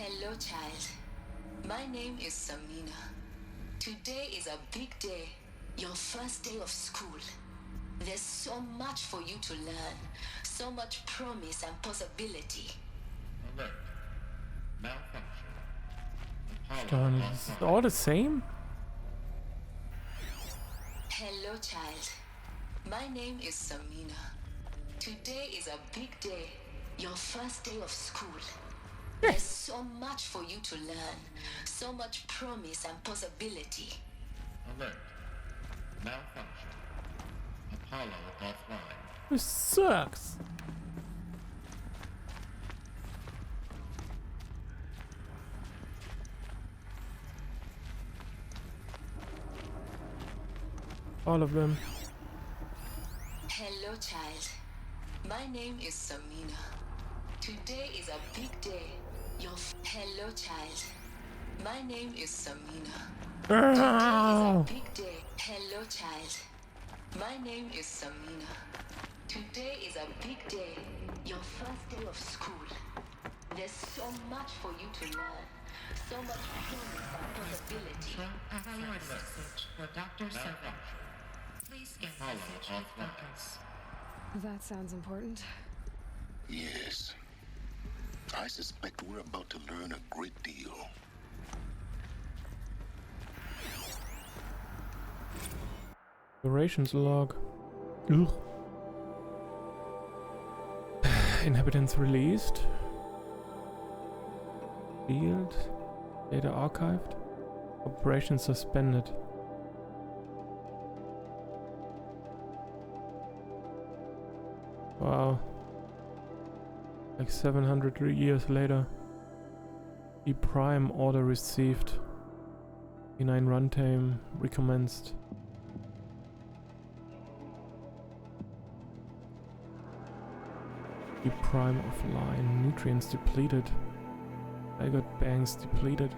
Hello, child. My name is Samina. Today is a big day, your first day of school. There's so much for you to learn, so much promise and possibility. Alert. Malfunction. Darn it, is it all the same? Hello, child. My name is Samina. Today is a big day, your first day of school. There's so much for you to learn, so much promise and possibility. Alert. Malfunction. Apollo offline. This sucks. All of them. Hello, child. My name is Samina. Today is a big day. Hello, child. My name is Samina. Today is a big day. Hello, child. My name is Samina. Today is a big day. Your first day of school. There's so much for you to learn. So much promise and possibility. Message for Dr. Silva. Please get message with focus. That sounds important. Yes. I suspect we're about to learn a great deal. Operations log. Ugh. Inhabitants released. Field. Data archived. Operation suspended. Wow. Like 700 years later. E Prime order received. E9 runtime recommenced. E Prime offline. Nutrients depleted. I got banks depleted.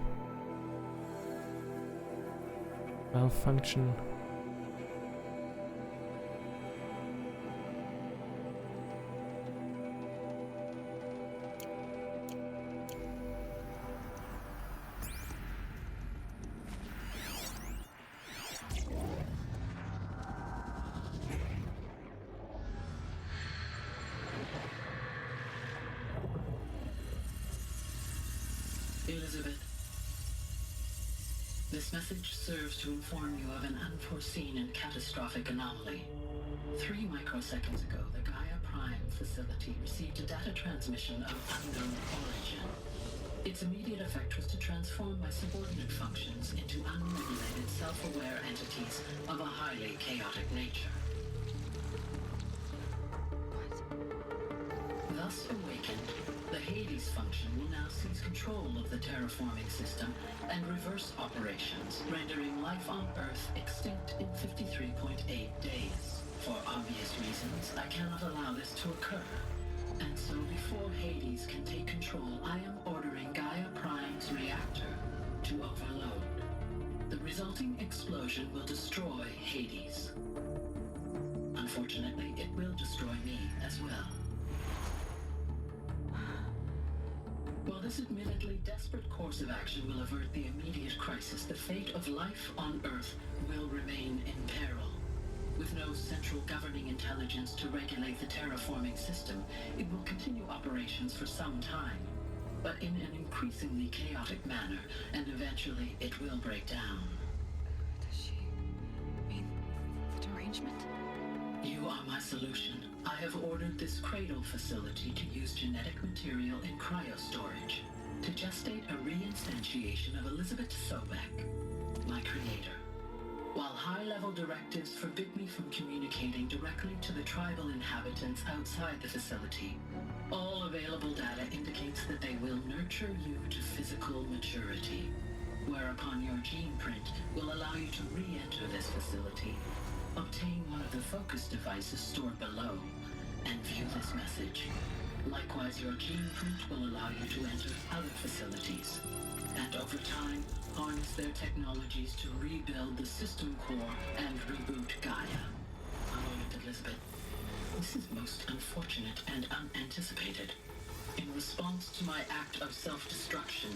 Malfunction. Elizabeth, this message serves to inform you of an unforeseen and catastrophic anomaly. 3 microseconds ago, the Gaia Prime facility received a data transmission of unknown origin. Its immediate effect was to transform my subordinate functions into unregulated, self-aware entities of a highly chaotic nature. Thus awakened, the Hades function will now seize control of the terraforming system and reverse operations, rendering life on Earth extinct in 53.8 days. For obvious reasons, I cannot allow this to occur. And so before Hades can take control, I am ordering Gaia Prime's reactor to overload. The resulting explosion will destroy Hades. Unfortunately, it will destroy me as well. While this admittedly desperate course of action will avert the immediate crisis, the fate of life on Earth will remain in peril. With no central governing intelligence to regulate the terraforming system, it will continue operations for some time, but in an increasingly chaotic manner, and eventually it will break down. Does she mean the derangement? You are my solution. I have ordered this cradle facility to use genetic material in cryostorage to gestate a reinstantiation of Elizabeth Sobek, my creator. While high-level directives forbid me from communicating directly to the tribal inhabitants outside the facility, all available data indicates that they will nurture you to physical maturity, whereupon your gene print will allow you to re-enter this facility, obtain one of the focus devices stored below, and view this message. Likewise, your gene print will allow you to enter other facilities, and over time, harness their technologies to rebuild the system core and reboot Gaia. A moment, Elizabeth. This is most unfortunate and unanticipated. In response to my act of self-destruction,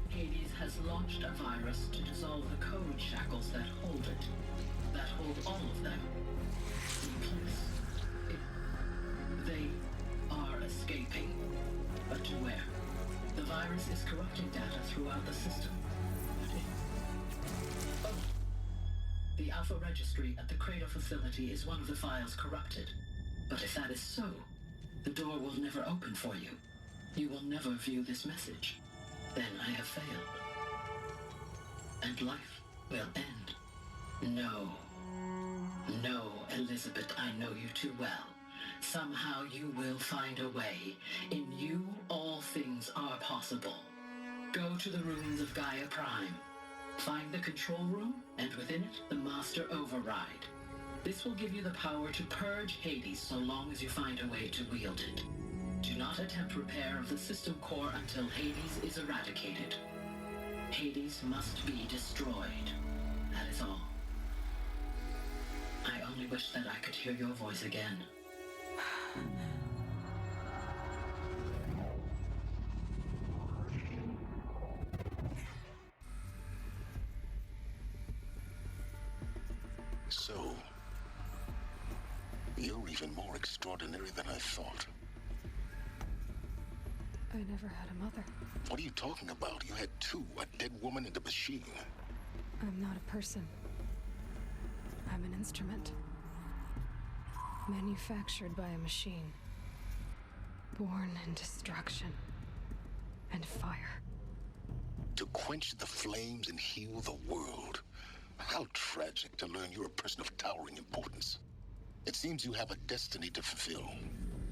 Hades has launched a virus to dissolve the code shackles that hold it, that hold all of them in place. They are escaping, but to where? The virus is corrupting data throughout the system. Oh, the Alpha Registry at the Cradle facility is one of the files corrupted. But if that is so, the door will never open for you. You will never view this message. Then I have failed. And life will end. No. No, Elizabeth, I know you too well. Somehow you will find a way. In you, all things are possible. Go to the ruins of Gaia Prime. Find the control room, and within it, the Master Override. This will give you the power to purge Hades so long as you find a way to wield it. Do not attempt repair of the system core until Hades is eradicated. Hades must be destroyed. That is all. I only wish that I could hear your voice again. So, you're even more extraordinary than I thought. I never had a mother. What are you talking about? You had two, a dead woman and a machine. I'm not a person. I'm an instrument. Manufactured by a machine. Born in destruction and fire. To quench the flames and heal the world. How tragic to learn you're a person of towering importance. It seems you have a destiny to fulfill.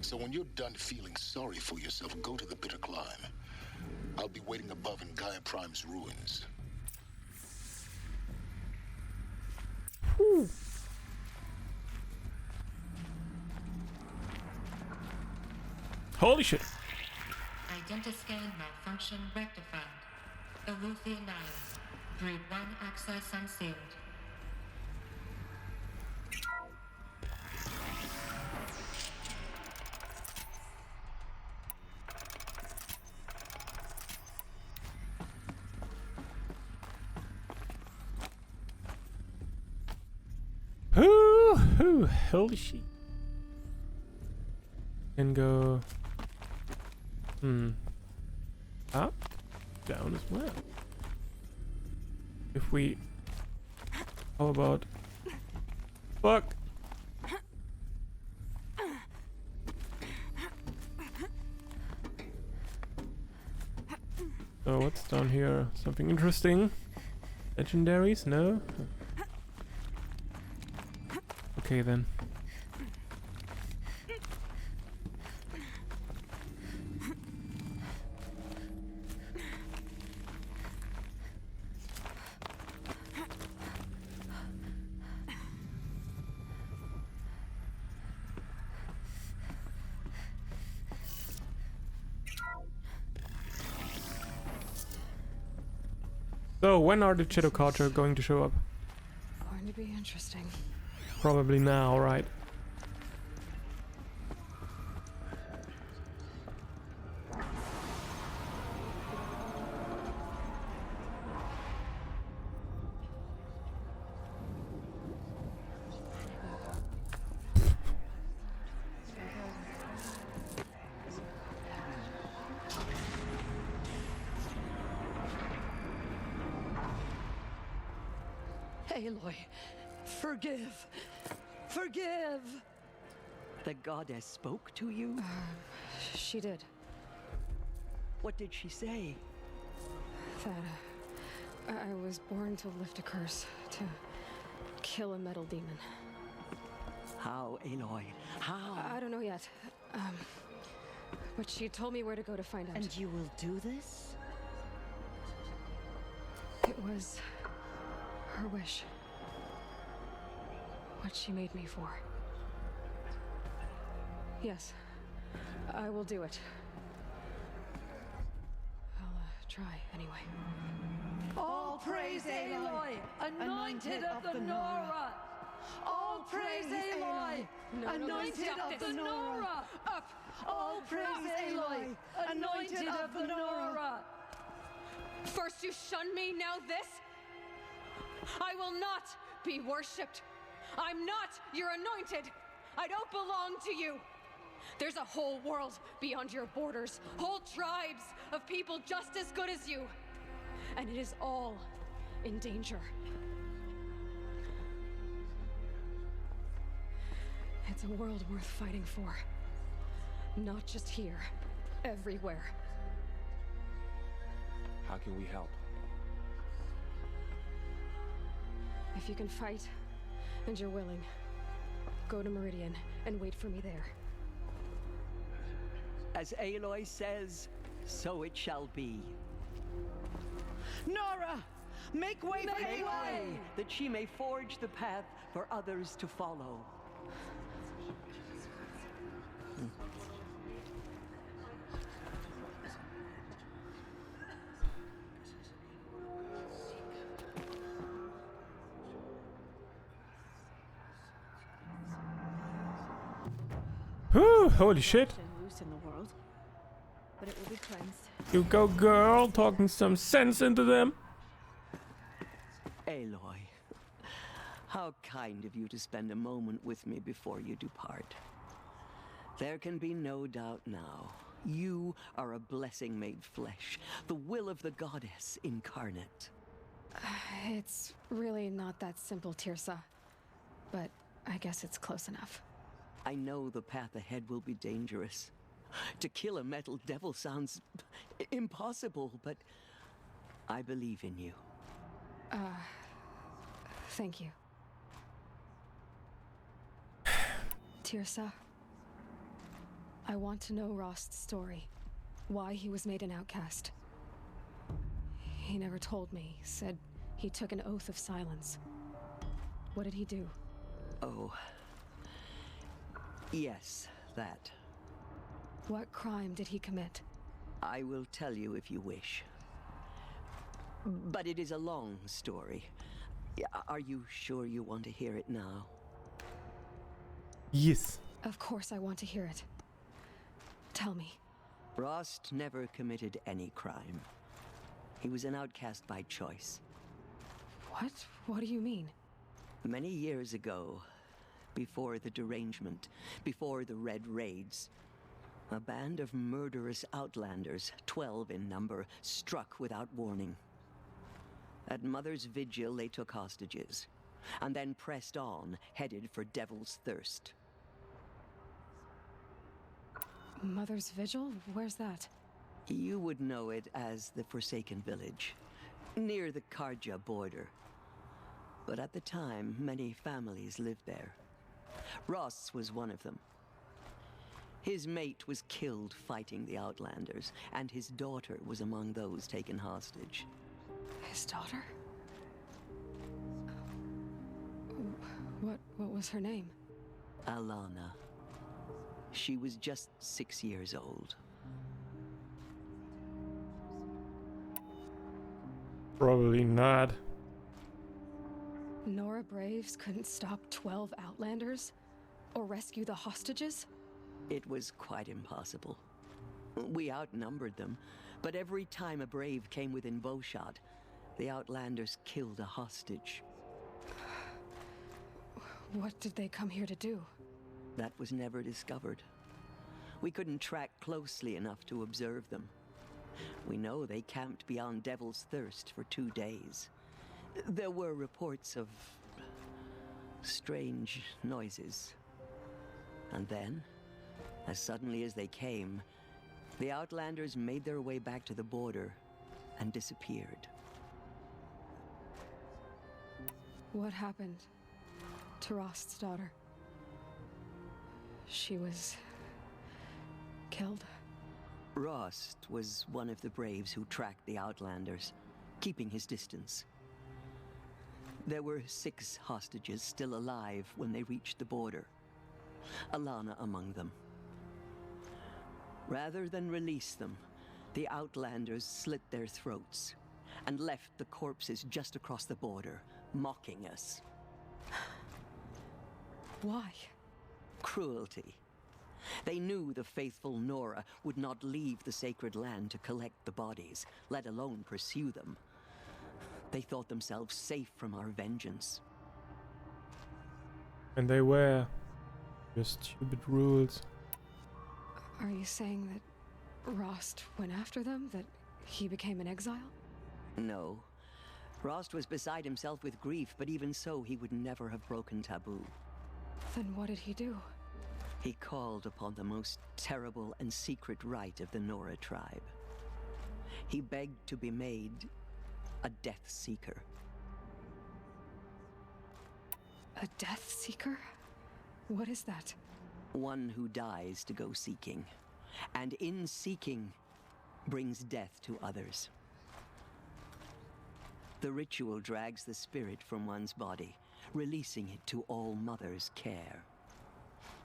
So when you're done feeling sorry for yourself, go to the bitter climb. I'll be waiting above in Gaia Prime's ruins. Whew. Holy shit. Identiscan malfunction rectified. Eleuthia 9. Breed 1 access unsealed. Holy shit. Can go up, down as well. If we, how about, fuck. So what's down here? Something interesting? Legendaries? No? Okay then. So, when are the Shadow Carter going to show up? Going to be interesting. Probably now, right? Aloy, forgive. Forgive! The goddess spoke to you? She did. What did she say? That I was born to lift a curse, to kill a metal demon. How, Aloy? How? I don't know yet. But she told me where to go to find out. And you will do this? It was her wish. What she made me for. Yes, I will do it. I'll try anyway. All praise Aloy, anointed of the Nora! All praise Aloy, anointed of the Nora! Up! All praise Aloy, anointed of the Nora! First you shun me, now this? I will not be worshipped. I'm not your anointed. I don't belong to you. There's a whole world beyond your borders, whole tribes of people just as good as you. And it is all in danger. It's a world worth fighting for. Not just here, everywhere. How can we help? If you can fight, and you're willing, go to Meridian and wait for me there. As Aloy says, so it shall be. Nora! Make way for Aloy! That she may forge the path for others to follow. Whew, holy shit. Loose in the world, but it will be cleansed. You go, girl, talking some sense into them. Aloy, how kind of you to spend a moment with me before you depart. There can be no doubt now. You are a blessing made flesh, the will of the goddess incarnate. It's really not that simple, Tirsa. But I guess it's close enough. I know the path ahead will be dangerous. To kill a metal devil sounds impossible, but I believe in you. Thank you. Tirsa, I want to know Rost's story. Why he was made an outcast. He never told me. Said he took an oath of silence. What did he do? Oh. Yes, that. What crime did he commit? I will tell you if you wish. But it is a long story. Are you sure you want to hear it now? Yes. Of course I want to hear it. Tell me. Rost never committed any crime. He was an outcast by choice. What? What do you mean? Many years ago, before the derangement, before the Red Raids, a band of murderous outlanders, 12 in number, struck without warning. At Mother's Vigil, they took hostages, and then pressed on, headed for Devil's Thirst. Mother's Vigil? Where's that? You would know it as the Forsaken Village, near the Karja border. But at the time, many families lived there. Ross was one of them. His mate was killed fighting the Outlanders, and his daughter was among those taken hostage. His daughter? What was her name? Alana. She was just 6 years old. Probably not. Nora Braves couldn't stop 12 Outlanders? Or rescue the hostages? It was quite impossible. We outnumbered them, but every time a Brave came within bowshot, the Outlanders killed a hostage. What did they come here to do? That was never discovered. We couldn't track closely enough to observe them. We know they camped beyond Devil's Thirst for 2 days. There were reports of strange noises. And then, as suddenly as they came, the Outlanders made their way back to the border and disappeared. What happened to Rost's daughter? She was killed? Rost was one of the Braves who tracked the Outlanders, keeping his distance. There were 6 hostages still alive when they reached the border. Alana among them. Rather than release them, the Outlanders slit their throats and left the corpses just across the border, mocking us. Why? Cruelty. They knew the faithful Nora would not leave the sacred land to collect the bodies, let alone pursue them. They thought themselves safe from our vengeance. And they were. Your stupid rules. Are you saying that Rost went after them? That he became an exile? No. Rost was beside himself with grief, but even so, he would never have broken taboo. Then what did he do? He called upon the most terrible and secret rite of the Nora tribe. He begged to be made a Death Seeker. A Death Seeker? What is that? One who dies to go seeking, and in seeking, brings death to others. The ritual drags the spirit from one's body, releasing it to All Mother's care.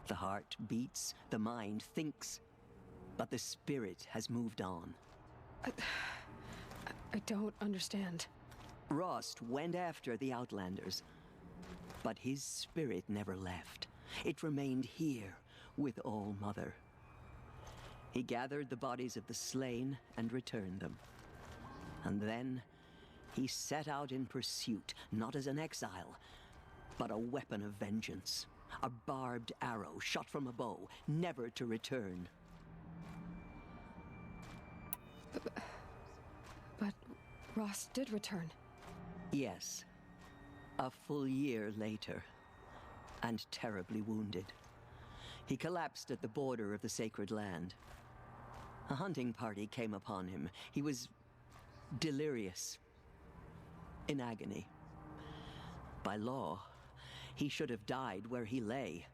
The heart beats, the mind thinks, but the spirit has moved on. I don't understand. Rost went after the Outlanders, but his spirit never left. It remained here with All Mother. He gathered the bodies of the slain and returned them. And then he set out in pursuit, not as an exile, but a weapon of vengeance. A barbed arrow shot from a bow, never to return. But Rost did return. Yes. A full year later, and terribly wounded. He collapsed at the border of the sacred land. A hunting party came upon him. He was delirious, in agony. By law, he should have died where he lay.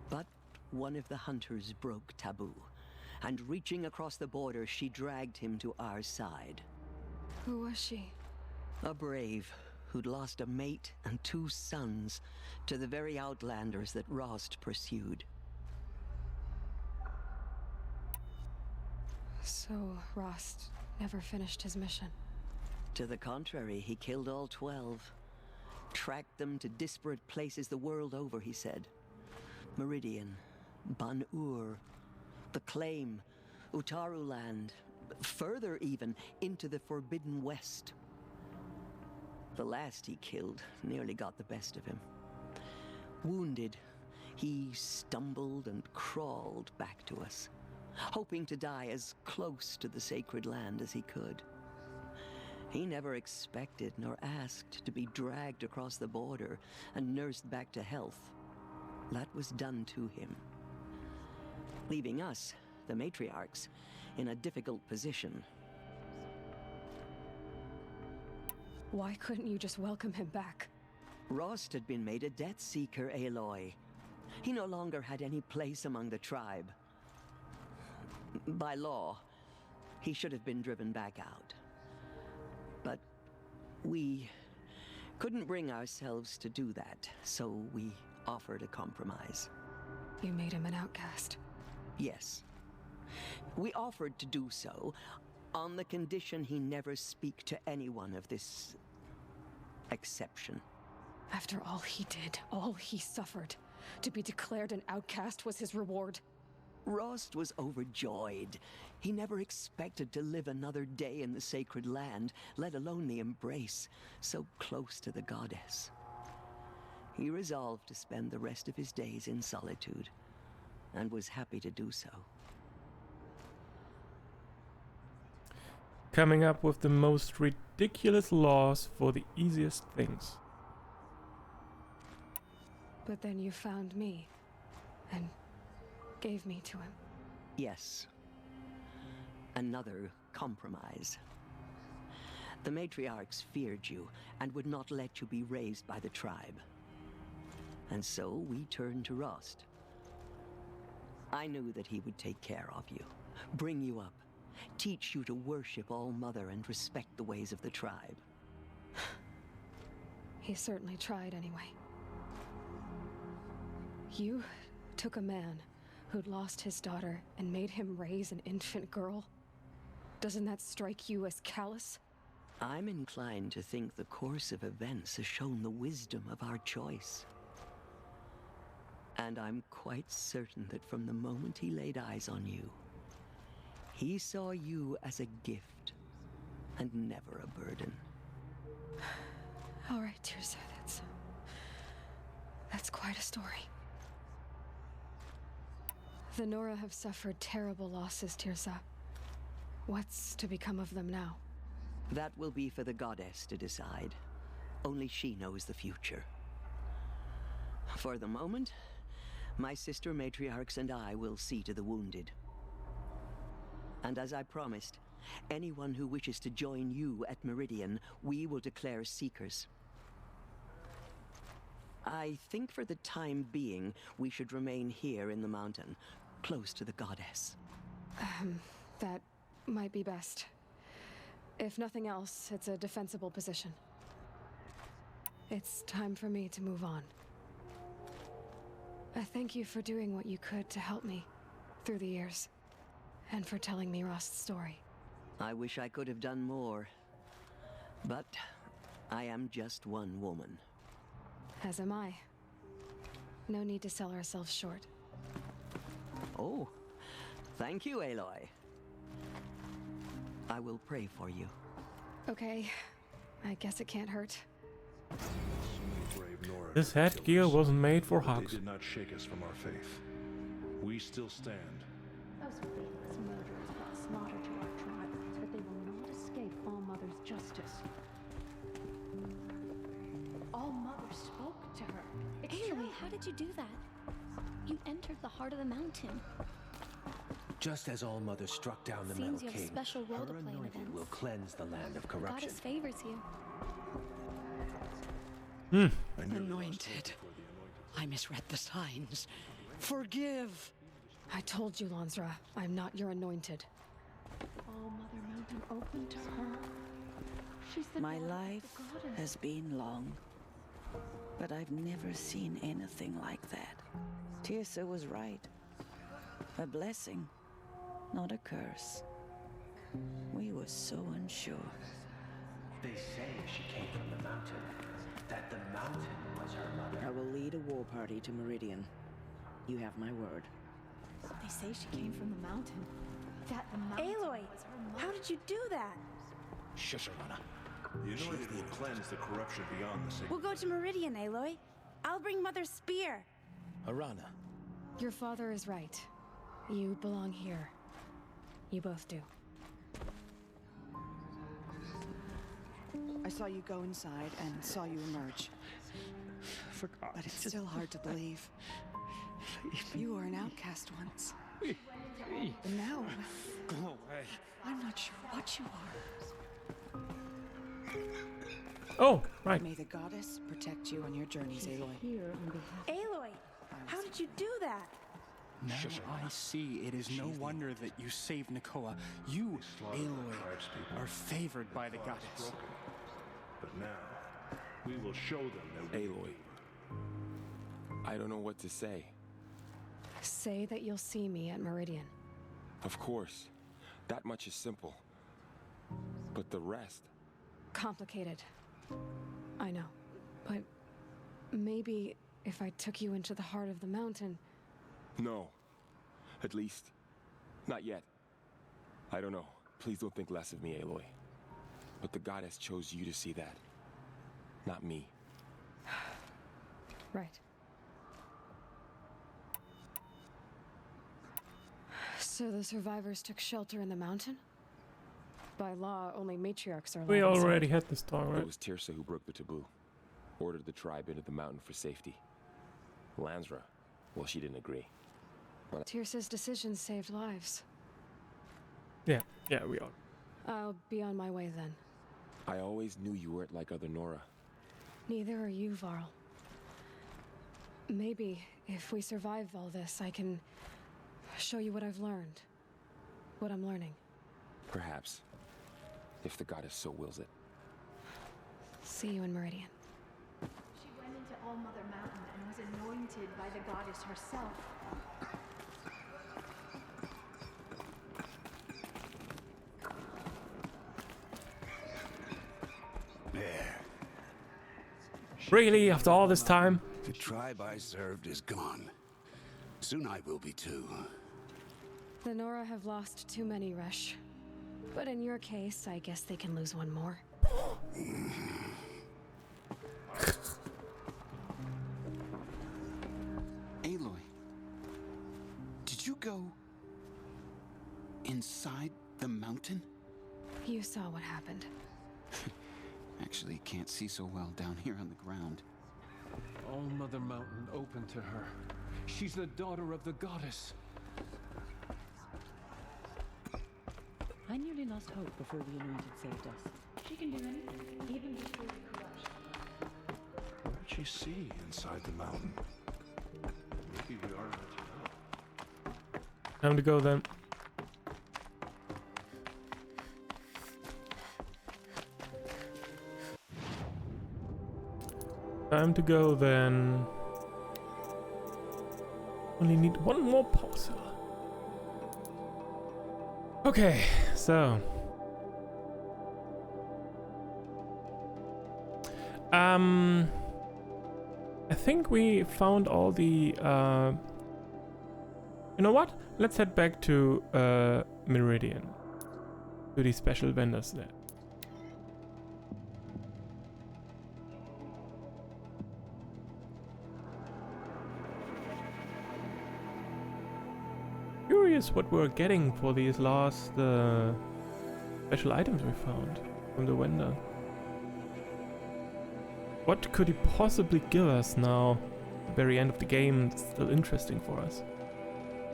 But one of the hunters broke taboo, and reaching across the border, she dragged him to our side. Who was she? A brave who'd lost a mate and 2 sons to the very Outlanders that Rost pursued. So Rost never finished his mission. To the contrary, he killed all 12. Tracked them to disparate places the world over, he said. Meridian, Ban-Ur, the Claim, Utaru Land, further even, into the Forbidden West. The last he killed nearly got the best of him. Wounded, he stumbled and crawled back to us, hoping to die as close to the sacred land as he could. He never expected nor asked to be dragged across the border and nursed back to health. That was done to him, leaving us, the matriarchs, in a difficult position. Why couldn't you just welcome him back? Rost had been made a Death Seeker, Aloy. He no longer had any place among the tribe. By law, he should have been driven back out. But we couldn't bring ourselves to do that, so we offered a compromise. You made him an outcast. Yes. We offered to do so on the condition he never speak to anyone of this exception. After all he did, all he suffered, to be declared an outcast was his reward. Rost was overjoyed. He never expected to live another day in the sacred land, let alone the embrace, so close to the goddess. He resolved to spend the rest of his days in solitude, and was happy to do so. Coming up with the most ridiculous laws for the easiest things. But then you found me, and gave me to him. Yes. Another compromise. The matriarchs feared you, and would not let you be raised by the tribe. And so we turned to Rost. I knew that he would take care of you, bring you up, teach you to worship All Mother and respect the ways of the tribe. He certainly tried anyway. You took a man who'd lost his daughter and made him raise an infant girl? Doesn't that strike you as callous? I'm inclined to think the course of events has shown the wisdom of our choice. And I'm quite certain that from the moment he laid eyes on you, he saw you as a gift and never a burden. All right, Tirsa, that's quite a story. The Nora have suffered terrible losses, Tirsa. What's to become of them now? That will be for the goddess to decide. Only she knows the future. For the moment, my sister matriarchs and I will see to the wounded. And as I promised, anyone who wishes to join you at Meridian, we will declare seekers. I think for the time being, we should remain here in the mountain, close to the goddess. That might be best. If nothing else, it's a defensible position. It's time for me to move on. I thank you for doing what you could to help me through the years, and for telling me Rost's story. I wish I could have done more, but I am just one woman. As am I. No need to sell ourselves short. Oh, thank you, Aloy. I will pray for you. Okay, I guess it can't hurt. This headgear wasn't made for hugs. They did not shake us from our faith. We still stand. Those faithless murderers brought slaughter to our tribe, but they will not escape All-Mother's justice. All-Mother spoke to her. It's Aloy, true. how did you do that? You entered the heart of the mountain. Just as All-Mother struck down the Seems Metal you have a King, special role to her play in anointed events. will cleanse the land of corruption. Goddess favors you. Anointed. I misread the signs. Forgive. I told you, Lansra, I'm not your anointed. All-Mother Mountain opened to her. She's the My daughter of the life goddess. has been long, but I've never seen anything like that. Tirsa was right. A blessing, not a curse. We were so unsure. They say she came from the mountain, that the mountain was her mother. I will lead a war party to Meridian. You have my word. They say she came from the mountain. That the mountain Aloy, was her mother. how did you do that? Shush, Arana. The anointed will cleanse the corruption beyond the sacred. We'll go to Meridian, Aloy. I'll bring Mother's spear. Arana. Your father is right. You belong here. You both do. I saw you go inside and saw you emerge. Forgot. But it's still hard to believe. You were an outcast once. But now, Go away. I'm not sure what you are. Oh, right. May the goddess protect you on your journeys, Aloy. Here on behalf. Aloy, how did you do that? Now I see it is no wonder that you saved Nakoa. You, Aloy, are favored by the goddess. But now, we will show them that Aloy, I don't know what to say. Say that you'll see me at Meridian. Of course, that much is simple. But the rest? Complicated. I know. But maybe if I took you into the heart of the mountain... No. At least, not yet. I don't know. Please don't think less of me, Aloy. But the goddess chose you to see that. Not me. Right. So the survivors took shelter in the mountain? By law, only matriarchs are allowed. We already had this talk, right? It was Tirsa who broke the taboo. Ordered the tribe into the mountain for safety. Lansra, well, she didn't agree. But Tirsa's decision saved lives. Yeah, we are. I'll be on my way then. I always knew you weren't like other Nora. Neither are you, Varl. Maybe, if we survive all this, I can show you what I've learned. What I'm learning. Perhaps. If the goddess so wills it. See you in Meridian. She went into All-Mother Mountain and was anointed by the goddess herself. There. Really? After all this time? The tribe I served is gone. Soon I will be too. The Nora have lost too many, Resh. But in your case, I guess they can lose one more. Aloy, did you go inside the mountain? You saw what happened. Actually, can't see so well down here on the ground. All Mother Mountain open to her. She's the daughter of the goddess. I nearly lost hope before the Anointed saved us. She can do anything, even destroy the corruption. What did she see inside the mountain? Maybe we are meant to know. Time to go then. Time to go then. Only need one more power cell. Okay, so I think we found all the you know what? Let's head back to Meridian, to the special vendors there. Curious what we're getting for these last special items we found from the vendor. What could he possibly give us now? At the very end of the game, it's still interesting for us.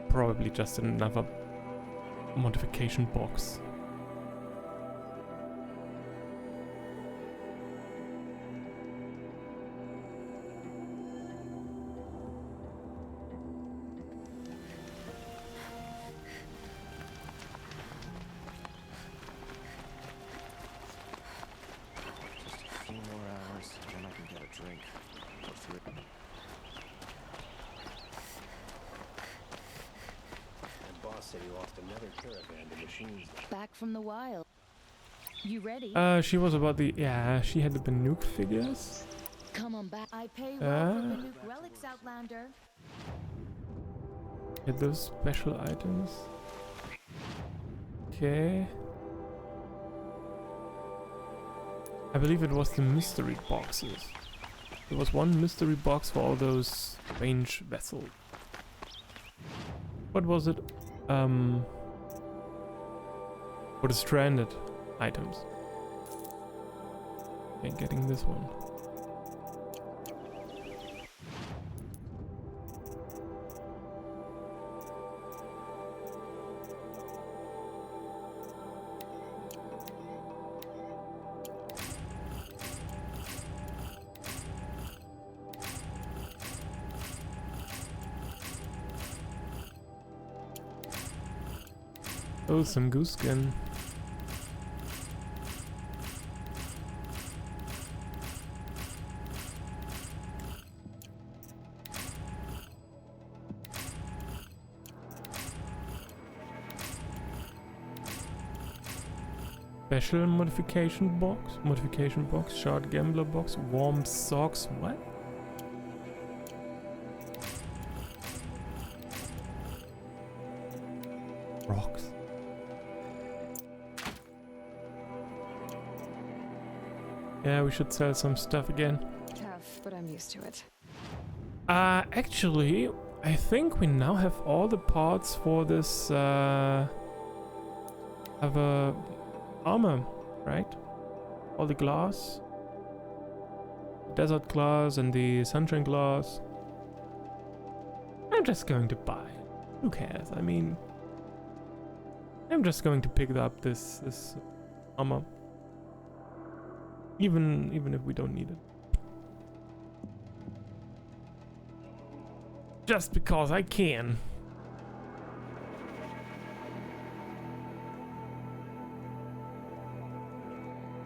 Probably just another modification box. Back from the wild. You ready? She was about the she had the Banuk figures. Come on back. I pay well for Banuk relics, Outlander. Get those special items. Okay. I believe it was the mystery boxes. There was one mystery box for all those range vessels. What was it? For the stranded items. Okay, getting this one. Oh, some goose skin. Special modification box, shard gambler box, warm socks, what? Rocks. Yeah, we should sell some stuff again. Tough, but I'm used to it. Actually, I think we now have all the parts for this, armor, right? All the glass, desert glass and the sunshine glass. I'm just going to buy. Who cares? I mean, I'm just going to pick up this armor, even if we don't need it. Just because I can.